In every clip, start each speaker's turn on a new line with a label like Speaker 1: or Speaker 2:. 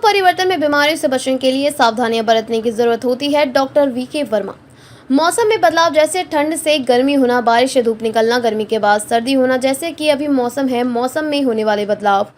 Speaker 1: परिवर्तन में बीमारियों से बचने के लिए सावधानियां बरतने की जरूरत होती है। Doctor VK Verma. मौसम में बदलाव जैसे ठंड से गर्मी होना, बारिश से धूप निकलना, गर्मी के बाद सर्दी होना, जैसे कि अभी मौसम है, मौसम में होने वाले बदलाव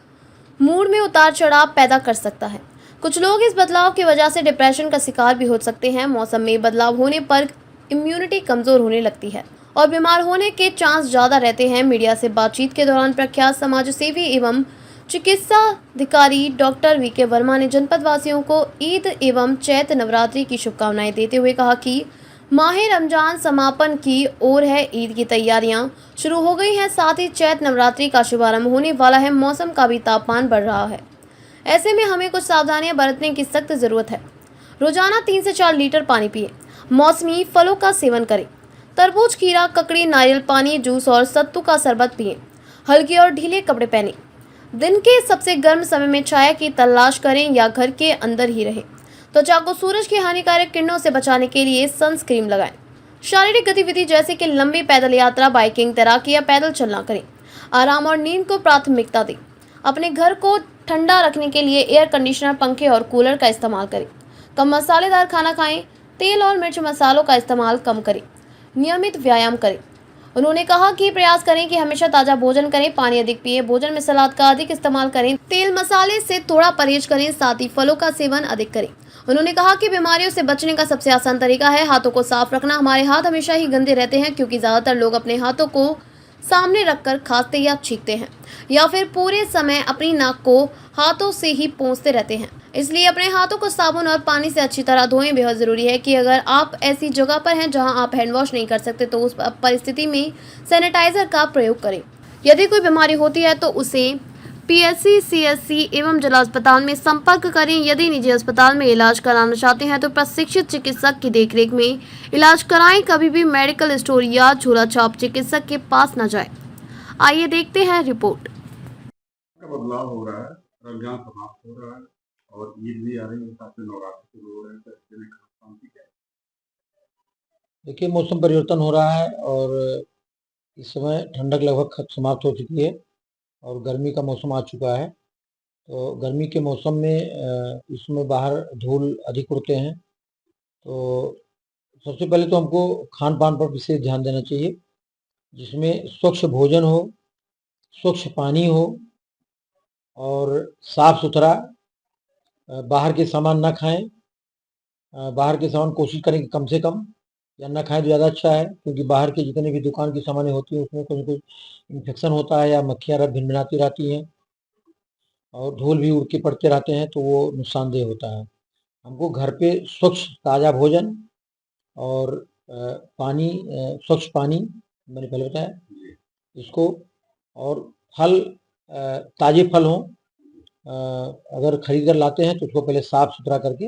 Speaker 1: मूड में उतार चढ़ाव पैदा कर सकता है। कुछ लोग इस बदलाव की वजह से डिप्रेशन का शिकार भी हो सकते हैं। मौसम में बदलाव होने पर इम्यूनिटी कमजोर होने लगती है और बीमार होने के चांस ज्यादा रहते हैं। मीडिया से बातचीत के दौरान प्रख्यात समाज सेवी एवं चिकित्सा अधिकारी डॉक्टर वीके वर्मा ने जनपद वासियों को ईद एवं चैत्र नवरात्रि की शुभकामनाएं देते हुए कहा कि माह रमजान समापन की ओर है। ईद की तैयारियां शुरू हो गई हैं, साथ ही चैत्र नवरात्रि का शुभारंभ होने वाला है। मौसम का भी तापमान बढ़ रहा है, ऐसे में हमें कुछ सावधानियां बरतने की सख्त जरूरत है। रोजाना 3 से 4 लीटर पानी पिए। मौसमी फलों का सेवन करें। तरबूज, खीरा, ककड़ी, नारियल पानी, जूस और सत्तू का शरबत पिए। हल्के और ढीले कपड़े पहने। दिन के सबसे गर्म समय में छाया की तलाश करें या घर के अंदर ही रहें। त्वचा को सूरज की हानिकारक किरणों से बचाने के लिए सनस्क्रीन लगाएं। शारीरिक गतिविधि जैसे कि लंबी पैदल यात्रा, बाइकिंग, तैराकी या पैदल चलना करें। आराम और नींद को प्राथमिकता दें। अपने घर को ठंडा रखने के लिए एयर कंडीशनर, पंखे और कूलर का इस्तेमाल करें। कम मसालेदार खाना खाएं। तेल और मिर्च मसालों का इस्तेमाल कम करें। नियमित व्यायाम करें। उन्होंने कहा कि प्रयास करें कि हमेशा ताज़ा भोजन करें। पानी अधिक पिए। भोजन में सलाद का अधिक इस्तेमाल करें। तेल मसाले से थोड़ा परहेज करें, साथ ही फलों का सेवन अधिक करें। उन्होंने कहा कि बीमारियों से बचने का सबसे आसान तरीका है हाथों को साफ रखना। हमारे हाथ हमेशा ही गंदे रहते हैं क्योंकि ज़्यादातर लोग अपने हाथों को सामने रखकर खांसते या छींकते हैं या फिर पूरे समय अपनी नाक को हाथों से ही पोंछते रहते हैं। इसलिए अपने हाथों को साबुन और पानी से अच्छी तरह धोएं। बेहद ज़रूरी है कि अगर आप ऐसी जगह पर हैं जहां आप हैंड वॉश नहीं कर सकते तो उस परिस्थिति में सैनिटाइजर का प्रयोग करें। यदि कोई बीमारी होती है तो उसे पीएचसी, सीएचसी एवं जिला अस्पताल में संपर्क करें। यदि निजी अस्पताल में इलाज कराना चाहते हैं तो प्रशिक्षित चिकित्सक की देखरेख में इलाज कराएं। कभी भी मेडिकल स्टोर या झोला छाप चिकित्सक के पास न जाएं। आइए देखते हैं रिपोर्ट।
Speaker 2: का बदलाव हो रहा है, रमजान समाप्त हो रहा है और ईद भी आ रही है, साथ में नवरात्र शुरू हो रहे हैं, तो ऐसे में खास काम की क्या है?
Speaker 3: देखिए, मौसम परिवर्तन हो रहा है और इस समय ठंडक लगभग समाप्त हो चुकी है और गर्मी का मौसम आ चुका है। तो गर्मी के मौसम में इस समय बाहर धूल अधिक उड़ते हैं, तो सबसे पहले तो हमको खान-पान पर विशेष ध्यान देना चाहिए, जिसमें स्वच्छ भोजन हो, स्वच्छ पानी हो और साफ-सुथरा बाहर के सामान ना खाएँ। बाहर के सामान कोशिश करें कि कम से कम या ना खाएँ तो ज़्यादा अच्छा है, क्योंकि बाहर के जितने भी दुकान की सामानें होती हैं उसमें कुछ न कुछ इन्फेक्शन होता है या मक्खियाँ भिनभिनाती रहती हैं और धूल भी उड़ के पड़ते रहते हैं, तो वो नुकसानदेह होता है। हमको घर पे स्वच्छ ताज़ा भोजन और पानी, स्वच्छ पानी मैंने पहले बताया इसको, और फल, ताज़े फल हों, अगर खरीद कर लाते हैं तो उसको पहले साफ-सुथरा करके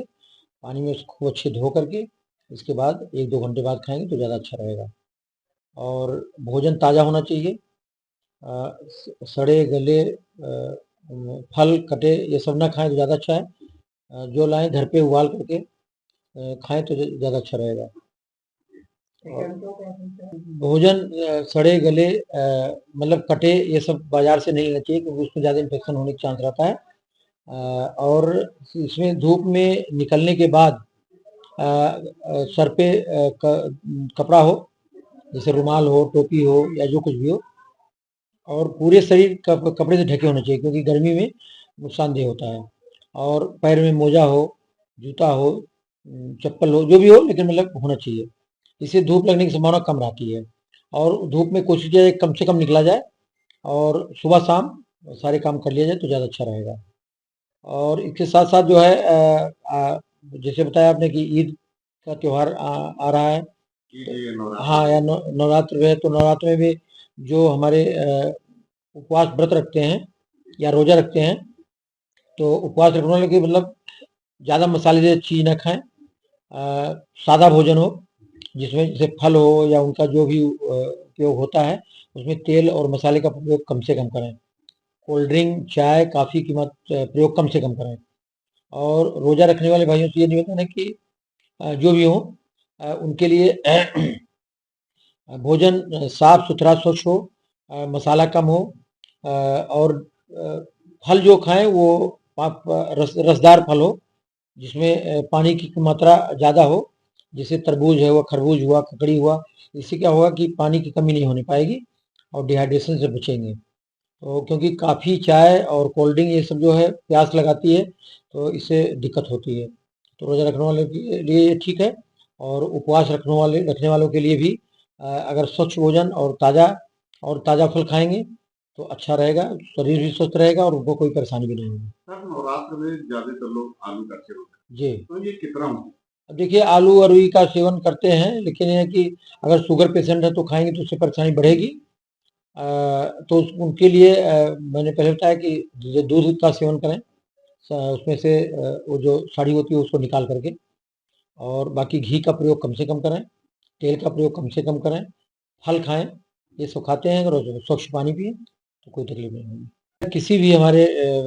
Speaker 3: पानी में उसको खूब अच्छे धो करके इसके बाद 1-2 घंटे बाद खाएँगे तो ज़्यादा अच्छा रहेगा। और भोजन ताज़ा होना चाहिए। सड़े गले फल कटे ये सब ना खाएँ तो ज़्यादा अच्छा है। जो लाएँ घर पे उबाल करके खाएँ तो ज़्यादा अच्छा रहेगा। भोजन सड़े गले मतलब कटे ये सब बाज़ार से नहीं लेना चाहिए, क्योंकि उसमें ज़्यादा इन्फेक्शन होने का चांस रहता है। और इसमें धूप में निकलने के बाद सर पे कपड़ा हो, जैसे रुमाल हो, टोपी हो या जो कुछ भी हो, और पूरे शरीर कपड़े से ढके होने चाहिए, क्योंकि गर्मी में नुकसानदेह होता है। और पैर में मोजा हो, जूता हो, चप्पल हो, जो भी हो, लेकिन मतलब होना चाहिए। इससे धूप लगने की संभावना कम रहती है और धूप में कोशिश किया जाए कम से कम निकला जाए और सुबह शाम सारे काम कर लिया जाए तो ज़्यादा अच्छा रहेगा। और इसके साथ-साथ जो है जैसे बताया आपने कि ईद का त्योहार आ रहा है।
Speaker 2: ये नवरात्र
Speaker 3: हाँ, या नवरात्र में, तो नवरात्र में भी जो हमारे उपवास व्रत रखते हैं या रोज़ा रखते हैं, तो उपवास रखने वाले की मतलब ज़्यादा मसालेदार चीज़ ना खाएँ। सादा भोजन हो, जिसमें जैसे फल हो या उनका जो भी उपयोग होता है, उसमें तेल और मसाले का प्रयोग कम से कम करें। कोल्ड ड्रिंक, चाय, कॉफ़ी की प्रयोग कम से कम करें। और रोज़ा रखने वाले भाइयों से ये निवेदन है कि जो भी हो उनके लिए भोजन साफ-सुथरा, स्वच्छ हो, मसाला कम हो, और फल जो खाएँ वो रसदार फल हो, जिसमें पानी की मात्रा ज़्यादा हो, जैसे तरबूज है हुआ, खरबूज हुआ, ककड़ी हुआ। इससे क्या होगा कि पानी की कमी नहीं होने पाएगी और डिहाइड्रेशन से बचेंगे। तो क्योंकि काफ़ी, चाय और कोल्ड ड्रिंक ये सब जो है प्यास लगाती है, तो इससे दिक्कत होती है। तो रोज़ा रखने वाले के लिए ये ठीक है, और उपवास रखने वालों के लिए भी अगर स्वच्छ भोजन और ताज़ा फल खाएंगे तो अच्छा रहेगा, शरीर भी स्वस्थ रहेगा और उनको कोई परेशानी भी नहीं होगी।
Speaker 2: सर नवरात्र में ज्यादातर लोग आलू का सेवन करते
Speaker 3: जी।
Speaker 2: हैं, तो ये कितना होता
Speaker 3: अब देखिए, आलू अरुई का सेवन करते हैं, लेकिन ये है कि अगर शुगर पेशेंट है तो खाएंगे तो उससे परेशानी बढ़ेगी। तो उनके लिए मैंने पहले बताया कि जो दूध का सेवन करें, उसमें से वो जो साड़ी होती है उसको निकाल करके, और बाकी घी का प्रयोग कम से कम करें, तेल का प्रयोग कम से कम करें, फल खाएं, ये सब खाते हैं और स्वच्छ पानी पिएं तो कोई तकलीफ नहीं होगी। किसी भी हमारे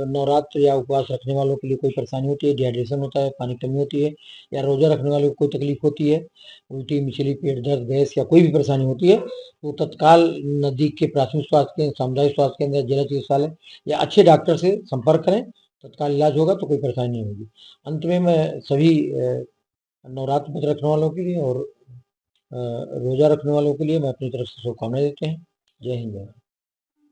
Speaker 3: नवरात्र या उपवास रखने वालों के लिए कोई परेशानी होती है, डिहाइड्रेशन होता है, पानी की कमी होती है, या रोज़ा रखने वालों को कोई तकलीफ होती है, उल्टी, मिचली, पेट दर्द, गैस या कोई भी परेशानी होती है, तो तत्काल नज़दीक के प्राथमिक स्वास्थ्य केंद्र, सामुदायिक स्वास्थ्य केंद्र, जिला चिकित्सालय या अच्छे डॉक्टर से संपर्क करें, तत्काल इलाज होगा तो कोई परेशानी नहीं होगी। अंत में मैं सभी नवरात्र व्रत रखने वालों के लिए और रोज़ा रखने वालों के लिए मैं अपनी तरफ से शुभकामनाएँ देते हैं। जय हिंद, जय भारत।